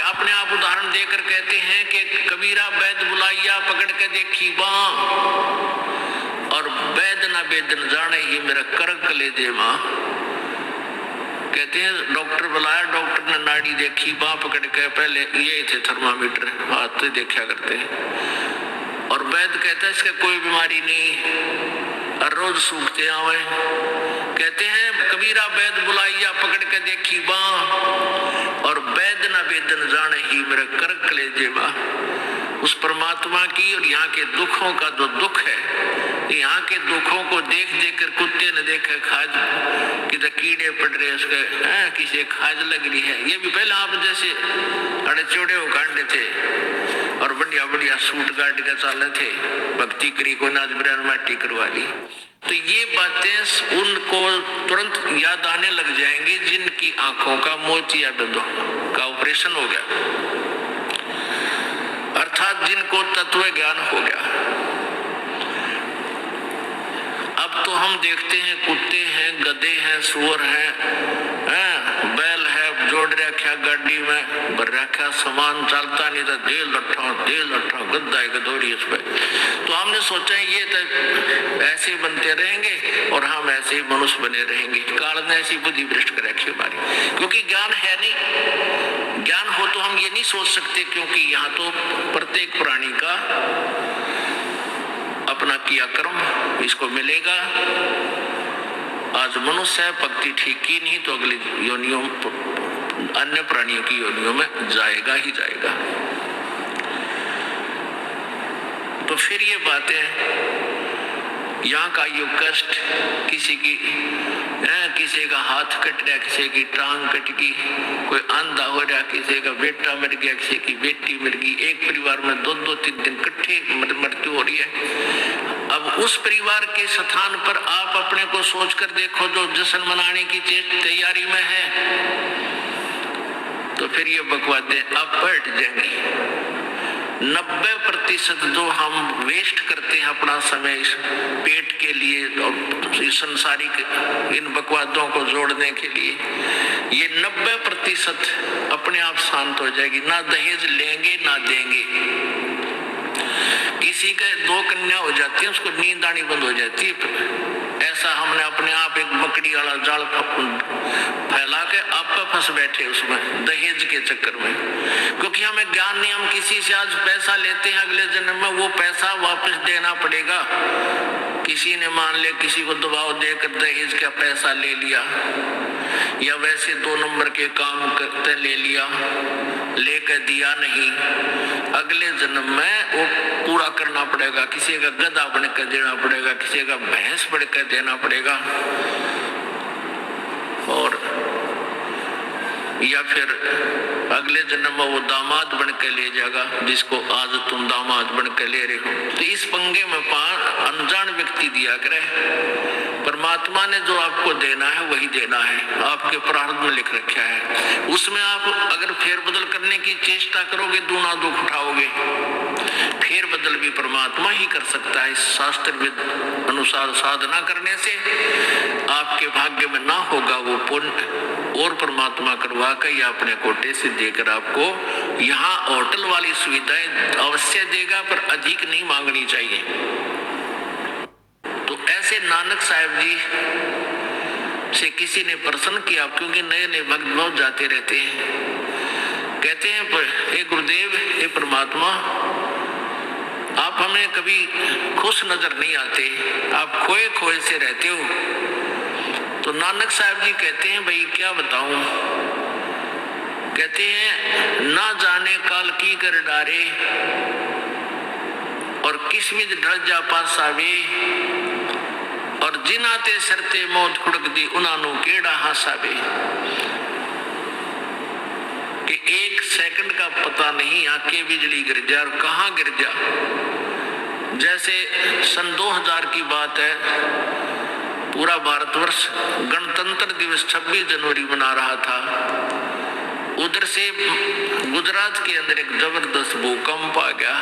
अपने आप उदाहरण देकर कहते हैं कि कबीरा वैद बुलाइया पकड़ के देखी बाँ, और वैद न वेदन जाने ही मेरा करक ले दे माँ। कहते हैं डॉक्टर बुलाया, डॉक्टर ने नाड़ी देखी, बाँ पकड़ के, पहले ये थे थर्मामीटर, हाथ से देखा करते हैं, और वैद कहता है इसका कोई बीमारी नहीं, और रोज सूखते आवे। कहते हैं कबीरा वैद बुलाइया पकड़ के देखी बाँ, और वैद न वेदन जाने ही मेरा करक ले दे माँ। उस परमात्मा की और यहाँ के दुखों का जो दुख है, यहाँ के दुखों को देख देख कर कुत्ते ने देखा खाज किधर कीड़े पड़ रहे उसके, किसी खाज लग रही है, ये भी पहले आप जैसे अड़े चौड़े हो कांडे थे और बढ़िया बढ़िया सूट गाड़ के चाले थे, भक्ति करी को नाच ब्रह्म माटी करवा ली। तो ये बातें उनको तुरंत याद आने लग जाएंगी जिनकी आंखों का मोतियाबिंद का ऑपरेशन हो गया, अर्थात जिनको तत्व ज्ञान हो गया। अब तो हम देखते हैं कुत्ते हैं, गधे हैं, सुअर हैं, बैल है, जोड़ रखा गाड़ी में, भर रखा सामान, चलता नहीं था, दे लट्ठा गद्दा है गदौरी उस पर। तो हमने सोचा ये तो ऐसे बनते रहेंगे और हम ऐसे ही मनुष्य बने रहेंगे। काल ने ऐसी बुद्धि भ्रष्ट कर रखी हमारी, क्योंकि ज्ञान है नहीं। ज्ञान हो तो हम ये नहीं सोच सकते, क्योंकि यहाँ तो प्रत्येक प्राणी का अपना किया कर्म इसको मिलेगा। आज मनुष्य है, भक्ति ठीक की नहीं तो अगली योनियों अन्य प्राणियों की योनियों में जाएगा ही जाएगा। तो फिर ये बातें, यहाँ का यो कष्ट, किसी का हाथ कट रहा, किसी की टांग कट गई, कोई अंधा हो रहा, किसी का बेटा मर गया, किसी की बेटी मर गई, एक परिवार में 2-2-3 दिन इकट्ठे मृत्यु हो रही है। अब उस परिवार के स्थान पर आप अपने को सोच कर देखो जो जश्न मनाने की तैयारी में है, तो फिर ये बकवादें अब पलट जाएंगी। 90% जो हम वेस्ट करते हैं अपना समय इस पेट के लिए और इस संसारिक इन बकवादों को जोड़ने के लिए, ये 90% अपने आप शांत हो जाएगी। ना दहेज लेंगे ना देंगे। किसी के 2 कन्या हो जाती है, उसको नींद आनी बंद हो जाती है। ऐसा हमने अपने आप एक मकड़ी वाला जाल फैला के आप फंस बैठे उसमें दहेज के चक्कर में, क्योंकि हमें ज्ञान नहीं। हम किसी से आज पैसा लेते हैं, अगले जन्म में वो पैसा वापस देना पड़ेगा। किसी ने मान ले किसी को दबाव देकर दहेज का पैसा ले लिया, या वैसे 2 नंबर के काम करते ले लिया, लेकर दिया नहीं, अगले जन्म में वो पूरा करना पड़ेगा। किसी का गधा बनकर देना पड़ेगा, किसी का भैंस बनकर देना पड़ेगा, और या फिर अगले जन्म में वो दामाद बन के ले जाएगा जिसको आज तुम दामाद बन के ले रहे हो। तो इस पंगे में अनजान व्यक्ति दिया करे। परमात्मा ने जो आपको देना है वही देना है, आपके प्रारब्ध में लिख रखा है। उसमें आप अगर फेरबदल करने की चेष्टा करोगे दूना दुख उठाओगे। फेरबदल भी परमात्मा ही कर सकता है। शास्त्र अनुसार साधना करने से आपके भाग्य में ना होगा वो पुण्य, और परमात्मा करवा कर या अपने कोटे से देकर आपको यहाँ होटल वाली सुविधाएं अवश्य देगा, पर अधिक नहीं मांगनी चाहिए। तो ऐसे नानक साहब जी से किसी ने प्रश्न किया, क्योंकि नए नए भक्त बहुत जाते रहते हैं। कहते हैं हे गुरुदेव, हे परमात्मा, आप हमें कभी खुश नजर नहीं आते, आप खोए खोए से रहते हो। तो नानक साहब जी कहते हैं भाई क्या बताऊं। कहते हैं ना जाने काल की कर डारे, और किस विध ढल जा पासावे, और जिनाते सरते मौत खुड़क दी उनानु केड़ा हासावे। कि 1 सेकंड का पता नहीं आके बिजली गिर जा और कहाँ गिर जा। जैसे सन 2000 की बात है, पूरा भारतवर्ष गणतंत्र दिवस 26 जनवरी मना रहा था। उधर से गुजरात के अंदर एक जबरदस्त भूकंप आ गया।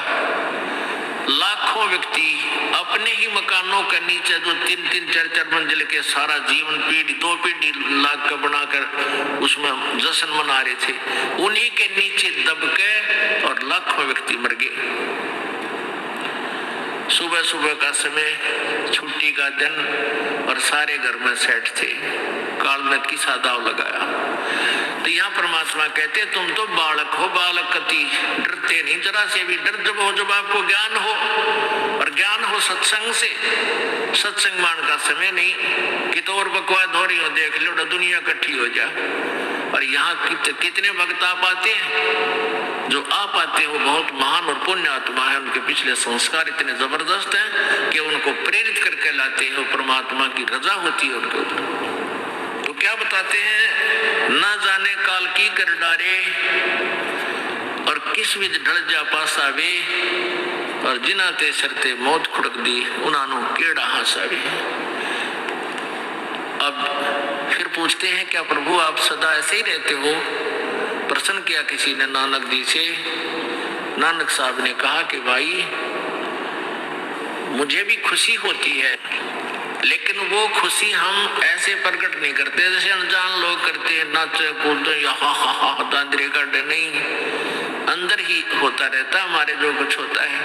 लाखों व्यक्ति अपने ही मकानों के नीचे जो 3-3, 4-4 मंजिल के सारा जीवन पीढ़ी 2 पीढ़ी लाख का बनाकर उसमें जश्न मना रहे थे, उन्हीं के नीचे दब के और लाखों व्यक्ति मर गए। सुबह सुबह का समय, छुट्टी का दिन और सारे घर में सेठ थे। काल ने किसा दाव लगाया। तो यहाँ परमात्मा कहते तुम तो बालक हो, बालक कति डरते नहीं जरा से भी। डर जब हो जब आपको ज्ञान हो, और ज्ञान हो सत्संग से। सत्संग मान का समय नहीं कि तो और बकवाद हो रही हो, देख लो दुनिया इकट्ठी हो जा। और यहाँ कितने भक्त आ पाते हैं, जो आ पाते हैं वो बहुत महान और पुण्य आत्मा है। उनके पिछले संस्कार इतने जबरदस्त हैं कि उनको प्रेरित करके लाते हैं, परमात्मा की रजा होती है उनके ऊपर। तो क्या बताते हैं, ना जाने काल की कर डारे और किस विध ढल जा पासावे, और जिना ते सरते मौत खुड़क दी उन्होंने केड़ा हंसावे। अब फिर पूछते हैं क्या प्रभु आप सदा ऐसे ही रहते हो? प्रश्न किया किसी ने नानक जी से। नानक साहब ने कहा कि भाई मुझे भी खुशी होती है, लेकिन वो खुशी हम ऐसे प्रकट नहीं करते जैसे अनजान लोग करते हैं, नाचे कूदते या हा हा हा दांदरे करते। नहीं, अंदर ही होता रहता हमारे जो कुछ होता है।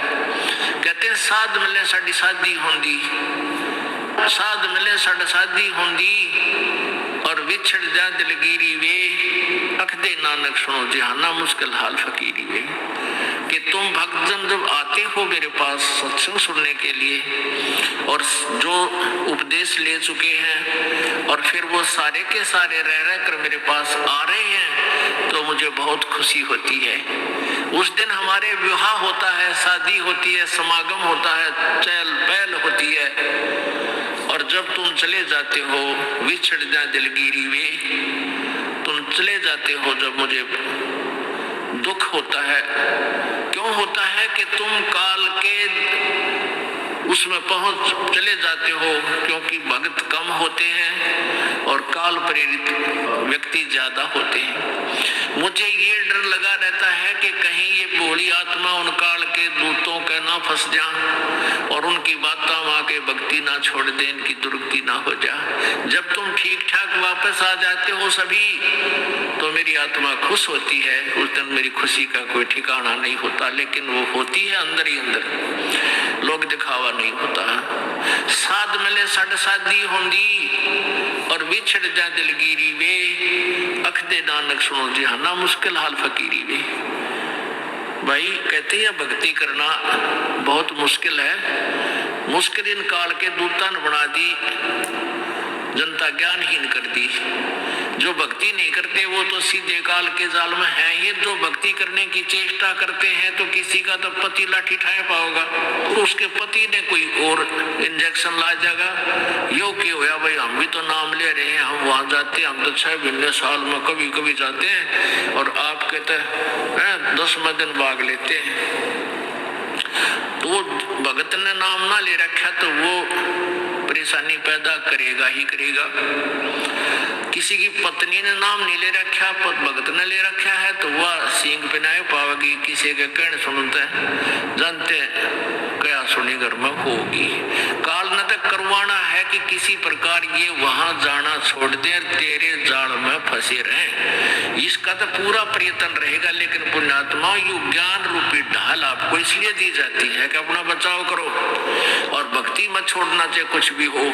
कहते हैं साध मिले साड़ी शादी होंदी, साध मिले साड़ी शादी होंदी, और विछड़ जा दिलगिरी वे, अखदे नानक सुनो जहाना मुश्किल हाल फकीरी वे। कि तुम भक्तजन जब आते हो मेरे पास सत्संग सुनने के लिए, और जो उपदेश ले चुके हैं, और फिर वो सारे के सारे रह रह कर मेरे पास आ रहे हैं, तो मुझे बहुत खुशी होती है। उस दिन हमारे विवाह होता है, शादी होती है, समागम होता है, चहल पहल होती है। और जब तुम चले जाते हो, विछड़ जा दिलगिरी वे, तुम चले जाते हो जब मुझे दुख होता है। क्यों होता है कि तुम काल के उसमें पहुंच चले जाते हो, क्योंकि भक्त कम होते हैं और काल प्रेरित व्यक्ति ज्यादा होते हैं। मुझे ये डर लगा रहता है कि कहीं ये भोली आत्मा उन काल के दूतों के ना फंस जा और उनकी बातों वहां के भक्ति ना छोड़ दे, इनकी दुर्गति ना हो जा। जब तुम ठीक ठाक वापस आ जाते हो सभी, तो मेरी आत्मा खुश होती है। उस दिन मेरी खुशी का कोई ठिकाना नहीं होता, लेकिन वो होती है अंदर ही अंदर, लोग दिखावा नहीं होता। साध मिले सड़ शादी होंदी, और विछड़ जा दिलगिरी वे, अखदे नानक सुनो जहाना मुश्किल हाल फकीरी वे। भाई कहते हैं भक्ति करना बहुत मुश्किल है। मुश्किल इन काल के दूतान बना दी, जनता ज्ञानहीन कर दी। जो भक्ति नहीं करते वो तो सीधे काल के जाल में है ही। जो भक्ति करने की चेष्टा करते हैं तो किसी का तो पति लाठी ठाए पाओगा, तो उसके पति ने कोई और इंजेक्शन ला जाएगा। यो क्यों होया भाई, हम भी तो नाम ले रहे हैं, हम वहां जाते हैं, हम तो 6 महीने साल में कभी कभी जाते हैं, और आप कहते हैं 10वें दिन भाग लेते हैं। तो भगत ने नाम ना ले रखा तो वो परेशानी पैदा करेगा ही करेगा। किसी की पत्नी ने नाम नहीं ले रखा, भगत ने ले रखा है, तो वह सींग पिनाए पावेगी। किसी के कहने सुनते जानते क्या सुनी घर में होगी। काल ने तक करवाना है कि किसी प्रकार ये वहां जाना छोड़ दे, तेरे जाल में फंसे रहे। इसका तो पूरा प्रयत्न रहेगा। लेकिन पुण्यात्मा यु ज्ञान रूपी ढाल आपको इसलिए दी जाती है कि अपना बचाव करो और भक्ति मत छोड़ना, चाहे कुछ भी हो।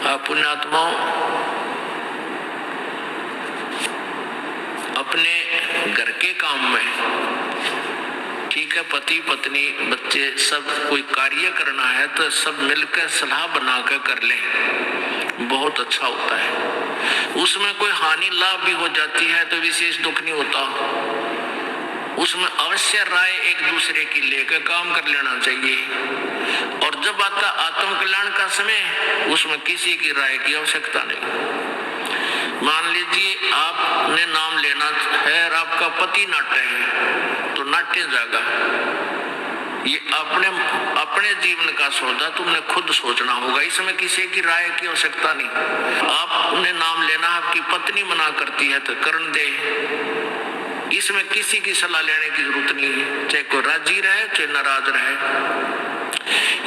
आप पुण्यात्माओं अपने घर के काम में, ठीक है, पति पत्नी बच्चे सब कोई कार्य करना है तो सब मिलकर सलाह बनाकर कर लें, बहुत अच्छा होता है। उसमें कोई हानि लाभ भी हो जाती है तो विशेष दुख नहीं होता। उसमें अवश्य राय एक दूसरे की लेकर काम कर लेना चाहिए। और जब आता आत्म कल्याण का समय, उसमें किसी की राय की आवश्यकता नहीं। मान लीजिए आपने नाम लेना है और आपका पति नाट्य है, तो नाट्य जागा। ये अपने जीवन का सौदा तुमने खुद सोचना होगा, इसमें किसी की राय की आवश्यकता नहीं। आपने नाम लेना, आपकी पत्नी मना करती है तो करण दे, इसमें किसी की सलाह लेने की जरूरत नहीं है, चाहे कोई राजी रहे चाहे नाराज रहे।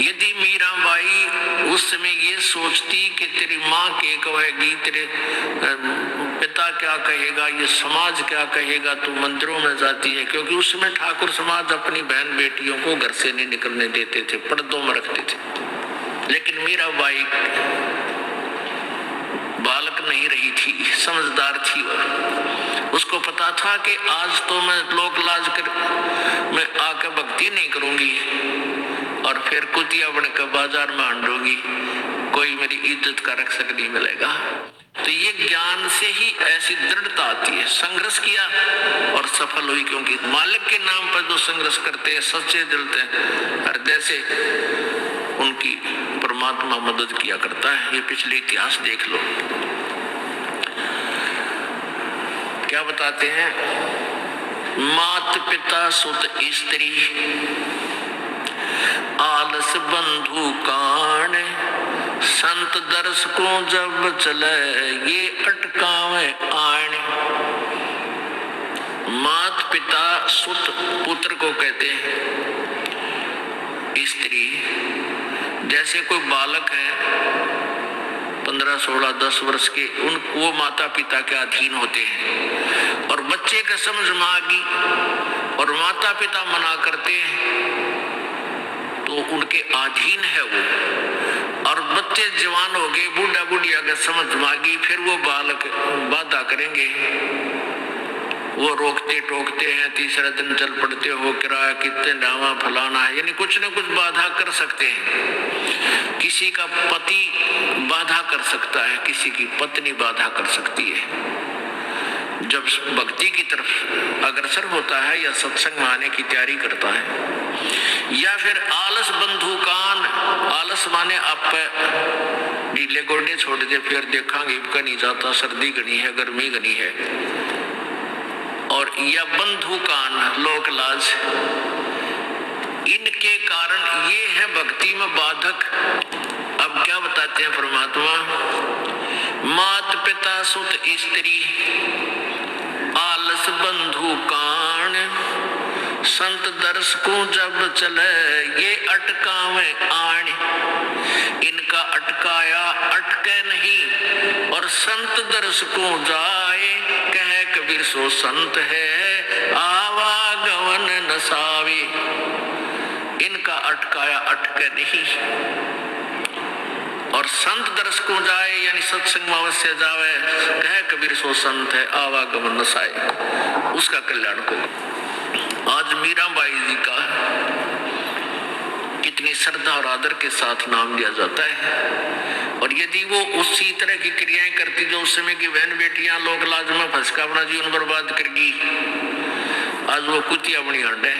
यदि मीराबाई उस समय ये सोचती कि तेरी माँ क्या कहेगी, तेरे पिता क्या कहेगा, ये समाज क्या कहेगा, तो मंदिरों में जाती है, क्योंकि उस समय ठाकुर समाज अपनी बहन बेटियों को घर से नहीं निकलने देते थे, पर्दों में रखते थे। लेकिन मीराबाई बालक नहीं रही थी, समझदार थी वह। उसको पता था कि आज तो मैं लोक लाज कर मैं आके भक्ति नहीं करूंगी और फिर कुतिया बनकर बाजार में आंडूंगी, कोई मेरी इज्जत का रक्षक नहीं मिलेगा। तो ये ज्ञान से ही ऐसी दृढ़ता आती है। संघर्ष किया और सफल हुई, क्योंकि मालिक के नाम पर जो संघर्ष करते हैं, सच्चे दिल से, हृदय से, उनकी परमात्मा मदद किया करता है। ये पिछले इतिहास देख लो, क्या बताते हैं। मात पिता सुत स्त्री आलस बंधु कान, संत दर्शकों जब चले ये अटकावे आण। मात पिता सुत पुत्र को कहते हैं। स्त्री जैसे कोई बालक है 15, 16, 10 वर्ष के, वो माता पिता के अधीन होते हैं। और बच्चे का समझ मांगी और माता पिता मना करते हैं तो उनके अधीन है वो। और बच्चे जवान हो गए, बूढ़ा बुढ़िया अगर समझ मांगी, फिर वो बालक बाधा करेंगे, वो रोकते टोकते हैं, तीसरा दिन चल पड़ते हो, किराया कितने डावा फलाना है, यानी कुछ न कुछ बाधा कर सकते हैं। किसी का पति बाधा कर सकता है, किसी की पत्नी बाधा कर सकती है। जब भक्ति की तरफ अग्रसर होता है या सत्संग में आने की तैयारी करता है। या फिर आलस बंधु कान, आलस माने आप ढीले गोडे छोड़ दे, फिर देखांगे का नहीं जाता, सर्दी घनी है, गर्मी घनी है। और या बंधु कान, लोक लाज, इनके कारण ये है भक्ति में बाधक। अब क्या बताते हैं परमात्मा। मात पिता सुत स्त्री आलस बंधु कान, संत दर्शकों जब चले ये अटकावे आण। इनका अटकाया अटके नहीं, और संत दर्शकों जाए कहे कबीर सो संत है आवागमन नसावे। इनका अटकाया अटके नहीं, और संत दर्शकों जाए यानी सत्संग में अवश्य जावे, कहे कबीर सो संत है आवागमन नसाए, उसका कल्याण को। आज मीराबाई जी का कितनी श्रद्धा और आदर के साथ नाम लिया जाता है। और यदि वो उसी तरह की क्रियाएं करती जो उस समय की बहन बेटियां लोग लाज में फंसका अपना जीवन बर्बाद करगी, आज वो कुतिया बनी अंडे।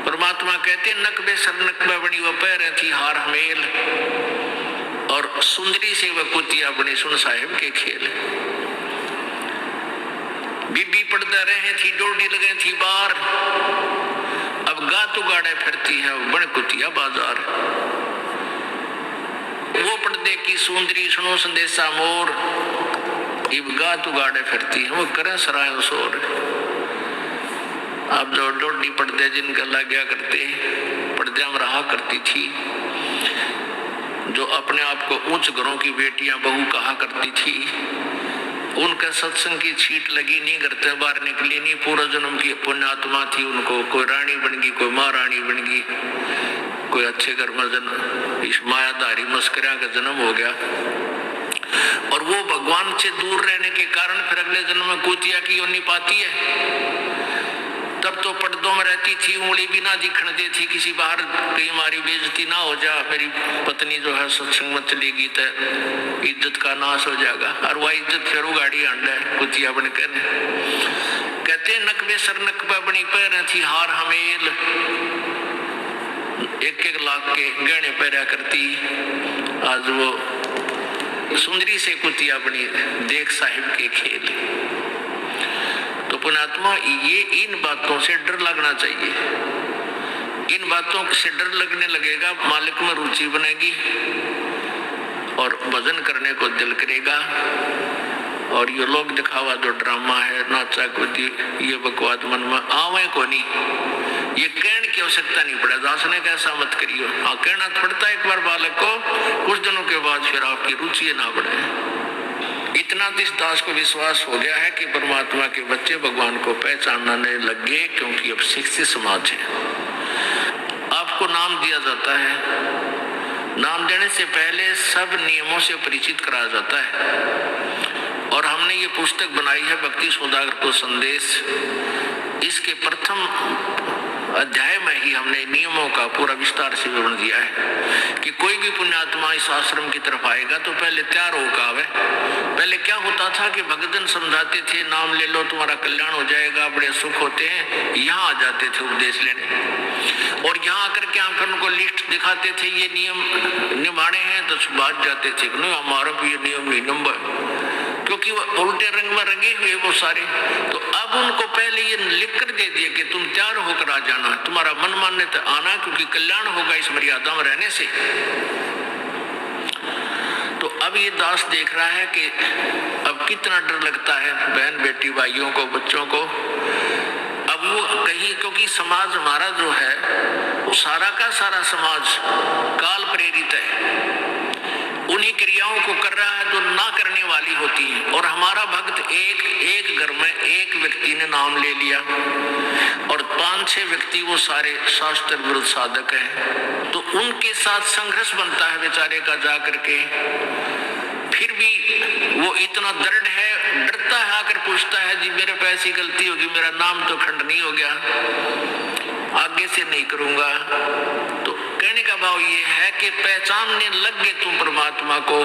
परमात्मा कहते नकबे सर नकबे बनी वो पैर थी हार हमेल, और सुंदरी से वह कुतिया बनी सुन साहिब के खेल। बीबी पड़दा रहे थी, डोडी लगे थी बार, अब गातु गाड़े फिरती है बड़ कुतिया बाजार। वो पर्दे की सुंदरी सुनो संदेशा मोर, इब गातु गाड़े फिरती है वो करे सराय शोर। अब जो डोडी पर्दे जिनका लग गया करते, पर्दे में रहा करती थी, जो अपने आप को उच्च घरों की बेटियां बहू कहा करती थी, उनका सत्संग की छीट लगी नहीं, करते बाहर निकली नहीं, पूरा जन्म की पुण्यात्मा थी। उनको कोई रानी बन गई, कोई महारानी बन गई, कोई अच्छे घर में जन्म, इस मायाधारी मस्करिया का जन्म हो गया। और वो भगवान से दूर रहने के कारण फिर अगले जन्म में कुतिया की योनि पाती है। तब तो पर्दों में रहती थी, उंगली भी ना दिखण देती, किसी बाहर कहीं हमारी बेइज्जती ना हो जा, मेरी पत्नी जो है सत्संग में चलेगी तो इज्जत का नाश हो जाएगा। और वह इज्जत फिर गाड़ी अंडा है कुतिया बनकर। कहते नकबे सर नकबा बनी पैर थी हार हमेल, 1-1 लाख के गहने पैरा करती, आज वो सुंदरी से कुतिया बनी, देख साहिब के खेल। तो पुण्यात्मा ये इन बातों से डर लगना चाहिए। इन बातों से डर लगने लगेगा, मालिक में रुचि बनेगी और भजन करने को दिल करेगा। और ये लोग दिखावा जो ड्रामा है, नाचा कूदी, ये बकवाद मन में आवे को नहीं, ये कहने की आवश्यकता नहीं पड़े। दास ने कैसा मत करियो, हाँ कहना पड़ता है एक बार बालक को, कुछ दिनों के बाद फिर आपकी रुचि ना बढ़े। इतना इस दास को विश्वास हो गया है कि परमात्मा के बच्चे भगवान को पहचानने लगे, क्योंकि अब शिक्षित समाज है। आपको नाम दिया जाता है, नाम देने से पहले सब नियमों से परिचित कराया जाता है। और हमने ये पुस्तक बनाई है भक्ति सौदागर को संदेश। इसके प्रथम अध्याय में ही हमने नियमों का पूरा विस्तार से विवरण दिया है कि कोई भी पुण्यात्मा इस आश्रम की तरफ आएगा तो पहले तैयार होकर आवे। पहले क्या होता था कि भक्तजन समझाते थे, नाम ले लो तुम्हारा कल्याण हो जाएगा, बड़े सुख होते हैं। यहाँ आ जाते थे उपदेश लेने, और यहाँ आकर के आप उनको लिस्ट दिखाते थे, ये नियम निभाने हैं, तो बात जाते थे नहीं हमारा भी ये नियम नहीं नंबर, क्योंकि वो उल्टे रंग में रंगे हुए वो सारे। तो अब उनको पहले ये लिख कर दे दिया कि तुम तैयार होकर आ जाना, तुम्हारा मन मानने तो आना, क्योंकि कल्याण होगा इस मर्यादा में रहने से। तो अब ये दास देख रहा है कि अब कितना डर लगता है बहन बेटी भाइयों को, बच्चों को। अब वो कहीं, क्योंकि समाज हमारा जो है वो सारा का सारा समाज काल प्रेरित है, उन्हीं क्रियाओं को कर रहा है जो ना करने वाली होती है। और हमारा भक्त एक घर में एक व्यक्ति ने नाम ले लिया और 5-6 व्यक्ति वो सारे शास्त्र विरुद्ध साधक हैं, तो उनके साथ संघर्ष बनता है बेचारे का जा करके। फिर भी वो इतना दृढ़ है, डरता है, आकर पूछता है जी मेरे पे ऐसी गलती होगी, मेरा नाम तो खंडनीय हो गया, आगे से नहीं करूंगा। तो कहने का भाव ये है कि पहचानने लग गए तुम परमात्मा को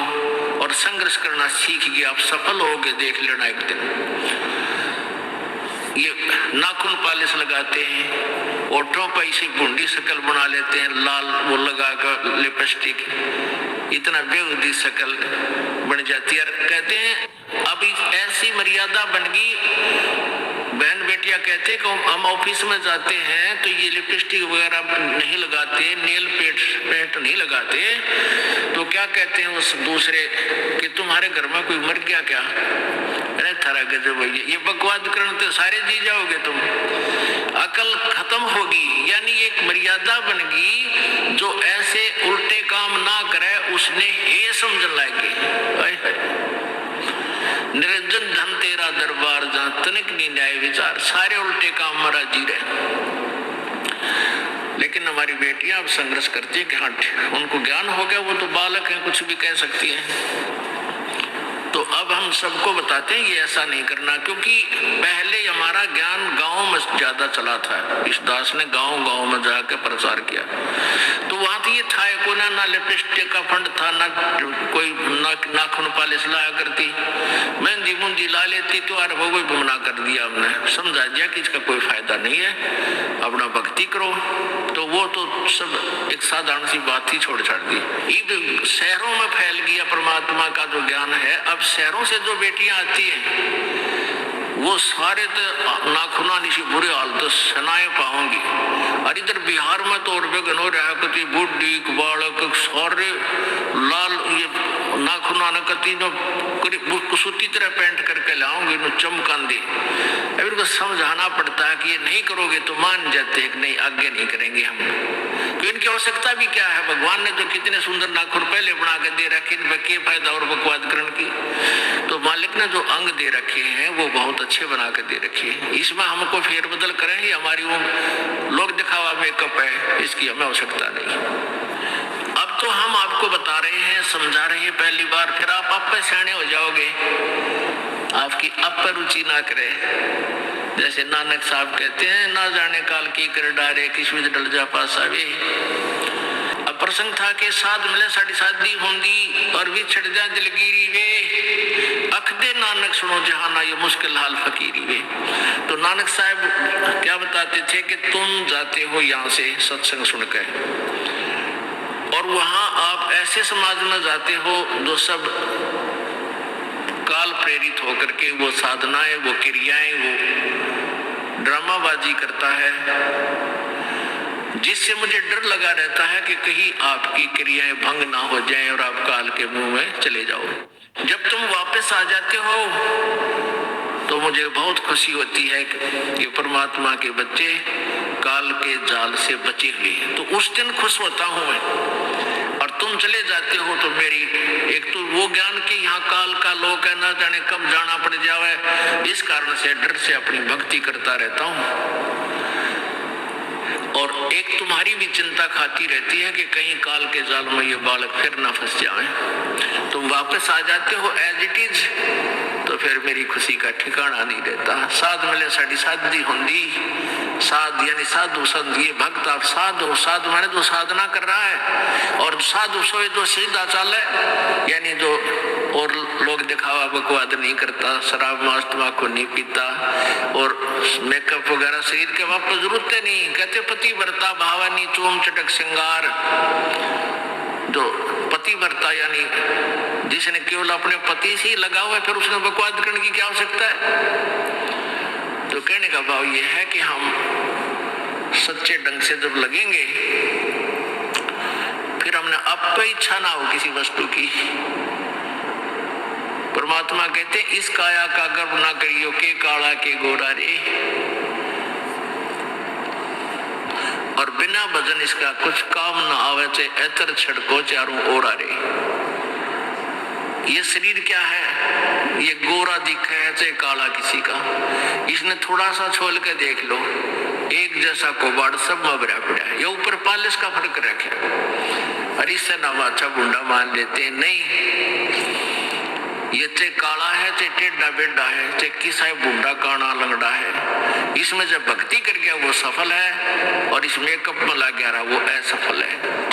और संघर्ष करना सीख गए, आप सफल होगे, देख लेना एक दिन। ये नाखून पालिश लगाते हैं, ओठों पर इसी बूंदी शक्ल बना लेते हैं, लाल वो लगाकर लिपस्टिक, इतना बेहुदी शक्ल बन जाती है। कहते हैं अभी ऐसी मर्यादा बन गई, बहन बेटियां कहते हैं कि हम ऑफिस में जाते हैं तो ये लिपस्टिक वगैरह नहीं लगाते, नेल पेंट नहीं लगाते, तो क्या कहते हैं उस दूसरे कि तुम्हारे घर में कोई मर गया क्या? अरे थारा गजब है, ये बकवाद करने तो सारे जी जाओगे तुम, अकल खत्म होगी। यानी एक मर्यादा बन गई, जो ऐसे उल्टे काम ना करे उसने हे समझ लागे। निरंजन धन तेरा दरबार जहाँ तनिक नहीं न्याय विचार, सारे उल्टे काम मरा जी रहे। लेकिन हमारी बेटियां अब संघर्ष करती है कि हाँ उनको ज्ञान हो गया, वो तो बालक है, कुछ भी कह सकती है। तो अब हम सबको बताते हैं ये ऐसा नहीं करना, क्योंकि पहले हमारा ज्ञान गांव में ज्यादा चला था। इस दास ने गांव में जाकर प्रचार किया, तो वहां तो ये था कोई ना लिपस्टिक का फंड था, ना कोई नाखून पालिश लाया करती, मेहंदी मुंदी ला लेती, तो अरे वो भी मना कर दिया हमने, समझा दिया कि इसका कोई फायदा नहीं है, अपना भक्ति करो। तो वो तो सब एक साधारण सी बात ही छोड़ छाड़ दी। ये शहरों में फैल गया परमात्मा का जो ज्ञान है। अब शहरों से जो बेटियां आती हैं वो सारे तो नाखुना निशी बुरे हालत सनाए पाओगी। और इधर बिहार में तो और बेगन हो रहा है, बुढ़ी बालक सारे लाल ये नाखुना न कती जो कुसूती तरह पेंट करके लाऊंगी न चमकांदी। अब इनको समझाना पड़ता है कि ये नहीं करोगे तो मान जाते हैं कि नहीं आगे नहीं करेंगे हम, तो इनकी आवश्यकता भी क्या है? भगवान ने जो कितने सुंदर नाखून पहले बना के दे रखे, इनमें क्या फायदा और बकवाद करण की? तो मालिक ने जो अंग दे रखे हैं वो बहुत अच्छे बना के दे रखे हैं, इसमें हमको फेरबदल करें, ये हमारी वो लोग दिखावा मेकअप है, इसकी हमें आवश्यकता नहीं। अब तो हम आपको बता रहे हैं, समझा रहे हैं पहली बार, फिर आप पे सियाने हो जाओगे, आपकी अब पर रुचि ना करे। जैसे नानक साहब कहते हैं, ना जाने काल की कर डारे किस्मत डल जा पास आवे। अब प्रसंग था कि साध मिले साड़ी शादी होंगी और भी छड़ जा दिलगिरी वे, अख दे नानक सुनो जहाना ये मुश्किल हाल फकीरी वे। तो नानक साहब क्या बताते थे कि तुम जाते हो यहाँ से सत्संग सुनकर और वहां आप ऐसे समाज में जाते हो जो सब काल प्रेरित होकर के वो साधनाएं, वो क्रियाएं, वो ड्रामाबाजी करता है, जिससे मुझे डर लगा रहता है कि कहीं आपकी क्रियाएं भंग ना हो जाएं और आप काल के मुंह में चले जाओ। जब तुम वापस आ जाते हो तो मुझे बहुत खुशी होती है कि परमात्मा के बच्चे काल के जाल से बचे हुए हैं, तो उस दिन खुश होता हूं मैं। और तुम चले जाते हो तो मेरी एक तो वो ज्ञान की यहाँ काल का लोक है, ना जाने कब जाना पड़ जावे, इस कारण से डर से अपनी भक्ति करता रहता हूं। और एक तुम्हारी भी चिंता खाती रहती है कि कहीं काल के जाल में ये बालक फिर ना फंस जाए। तुम वापस आ जाते हो एज इट इज, तो फिर मेरी खुशी का ठिकाना नहीं रहता। साध मिले साड़ी साधी होंगी, साध यानी साधु संत, ये भक्त आप साधु, साधु माने जो साधना कर रहा है, और साधु सोए जो सीधा चाले, यानी जो और लोग दिखावा बकवाद नहीं करता, शराब मांस तंबाकू नहीं पीता, और मेकअप वगैरह शरीर के वापस जरूरत नहीं। कहते पतिव्रता भावानी चोम चटक श्रृंगार, जो पतिव्रता यानी जिसने केवल अपने पति से ही लगा हुआ है, फिर उसने बकवाद करने की क्या आवश्यकता है। तो कहने का भाव यह है कि हम सच्चे ढंग से जब लगेंगे, फिर हमने अब कोई इच्छा ना हो किसी वस्तु की। परमात्मा कहते इस काया का गर्व ना करियो के काला के गोरा रे, और बिना भजन इसका कुछ काम ना आवे, चाहे एतर छड़को चारों ओरा रे। ये शरीर क्या है, ये गोरा दिखा है चाहे काला किसी का, इसने थोड़ा सा छोल के देख लो, एक जैसा कोबाड़ सब में भरा पड़ा है। ये ऊपर पालिश का फर्क रखे, और इससे ना अच्छा बुंडा मान लेते नहीं। ये चाहे काला है, चाहे टेढ़ा बेढ़ा है, चाहे किसा बुंडा काना लंगड़ा है, इसमें जब भक्ति कर गया वो सफल है, और इस मेकअप में लग गया वो असफल है।